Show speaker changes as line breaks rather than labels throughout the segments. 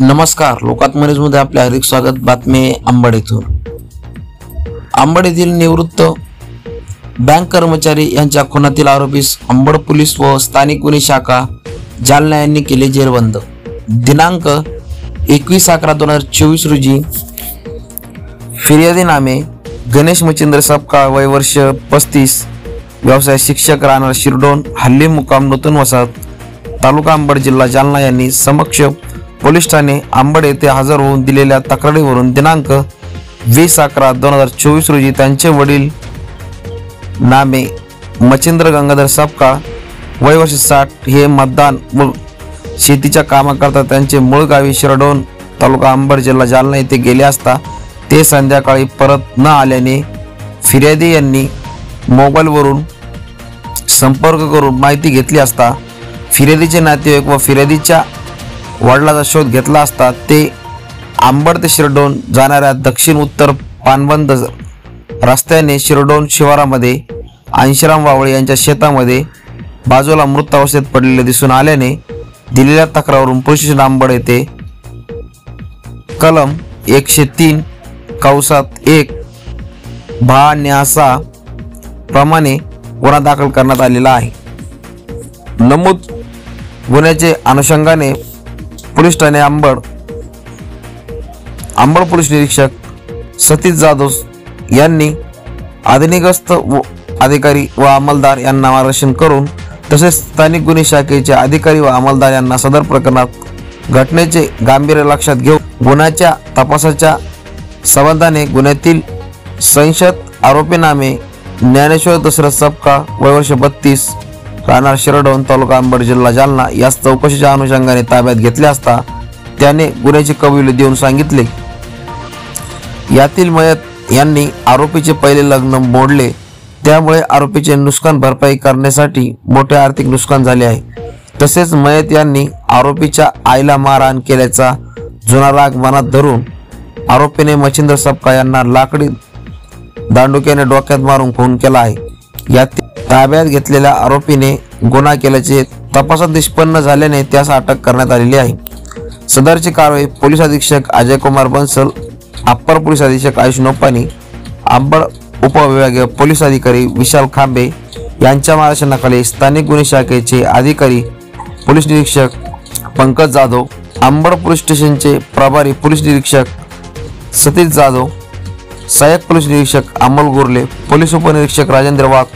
नमस्कार, लोकात्म न्यूजमध्ये आपले हार्दिक स्वागत। बातमी अंबड येथून। अंबड येथील निवृत्त बँक कर्मचारी यांच्या खुनातील आरोपीस अंबड पोलीस व स्थानिक गुन्हे शाखा जालना यांनी केले जेरबंद। दिनांक 21/11/2024 रोजी फिर्यादी नामे गणेश मच्छिंद्र सपकाळ, वय वर्ष 35, व्यवसाय शिक्षक, राहणार शिरडोन, हल्ली मुक्काम नूतन वसाहत, तालुका अंबड, जिल्हा जालना यांनी समक्ष पोलीस ठाणे अंबड येथे हजर होऊन दिलेल्या तक्रारीवरून दिनांक 20/11/2024 रोजी त्यांचे वडील नामे मच्छिंद्र गंगाधर सपकाळ, वय वर्ष 60, हे मतदान व शेतीच्या कामाकरता त्यांचे मूळ गावी शिरडोन, तालुका अंबड, जिल्हा जालना येथे गेले असता ते संध्याकाळी परत न आल्याने फिर्यादी यांनी मोबाईलवरून संपर्क करून माहिती घेतली असता फिर्यादीचे नातेवाईक व फिर्यादीच्या वडिलांचा शोध घेतला असता ते अंबड ते शिरडोन जाणाऱ्या दक्षिण उत्तर पानबंद रस्त्याने शिरडोन शिवारामध्ये अंशराम वावळे यांच्या शेतामध्ये बाजूला मृत अवस्थेत पडलेले दिसून आल्याने दिलेल्या तक्रारीवरून पोलीस स्टेशन अंबड येथे कलम 103(1) भा-न्यासा प्रमाणे गुन्हा दाखल करण्यात आलेला आहे। नमूद गुन्ह्याचे अनुषंगाने पोलीस ठाणे अंबड पोलीस निरीक्षक सतीश जाधव यांनी अधिनिगस्त अधिकारी व अंमलदार यांना मार्गदर्शन करून तसेच स्थानिक गुन्हे शाखेचे अधिकारी व अंमलदार यांना सदर प्रकरणात घटनेचे गांभीर्य लक्षात घेऊन गुन्ह्याच्या तपासाच्या संबंधाने गुन्ह्यातील संशयित आरोपी नामे ज्ञानेश्वर दशरथ सपकाळ, वय वर्ष 32, राहणार शिरडोन, तालुका अंबड, जिल्हा जालना यास चौकशीच्या अनुषंगाने ताब्यात घेतले असता त्याने गुन्ह्याची कबुली देऊन सांगितले। यातील मयत यांनी आरोपीचे पहिले लग्न मोडले, त्यामुळे आरोपीचे नुकसान भरपाई करण्यासाठी मोठे आर्थिक नुकसान झाले आहे। तसेच मयत यांनी आरोपीच्या आईला मारहाण केल्याचा जुना राग मनात धरून आरोपीने मच्छिंद्र सपकाळ यांना लाकडी दांडुक्याने डोक्यात मारून खून केला आहे। यात ताब्यात घेतलेल्या आरोपीने गुन्हा केल्याचे तपासात निष्पन्न झाल्याने त्यास अटक करण्यात आलेली आहे। सदरची कारवाई पोलीस अधीक्षक अजय कुमार बन्सल, अप्पर पोलीस अधीक्षक आयुष नोपानी, अंबड उपविभागीय पोलीस अधिकारी विशाल खांबे यांच्या मार्गदर्शनाखाली स्थानिक गुन्हे शाखेचे अधिकारी पोलीस निरीक्षक पंकज जाधव, अंबड पोलीस स्टेशनचे प्रभारी पोलीस निरीक्षक सतीश जाधव, सहाय्यक पोलीस निरीक्षक अमोल गुरले, पोलीस उपनिरीक्षक राजेंद्र वाघ,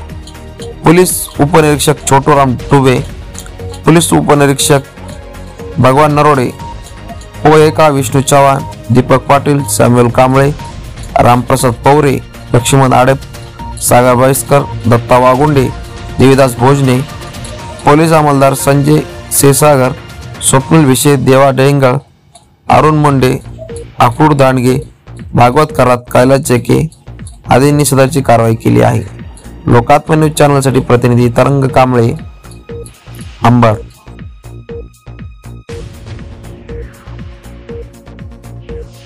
पोलीस उपनिरीक्षक छोटूराम टुबे, पोलीस उपनिरीक्षक भगवान नरोडे, पोएका विष्णू चव्हाण, दीपक पाटील, सॅम्युअल कांबळे, रामप्रसाद पवरे, लक्ष्मण आडेप, सागर भाईस्कर, दत्ता वागुंडे, देवीदास भोजने, पोलीस अंमलदार संजय सेसागर, स्वप्नील विषय, देवा डेंगळ, अरुण मुंडे, आकुड दांडगे, भागवत करात, कैलास चेके आदींनी सदरची कारवाई केली आहे। लोकात्म न्यूज चॅनलसाठी प्रतिनिधी तरंग कांबळे, अंबड।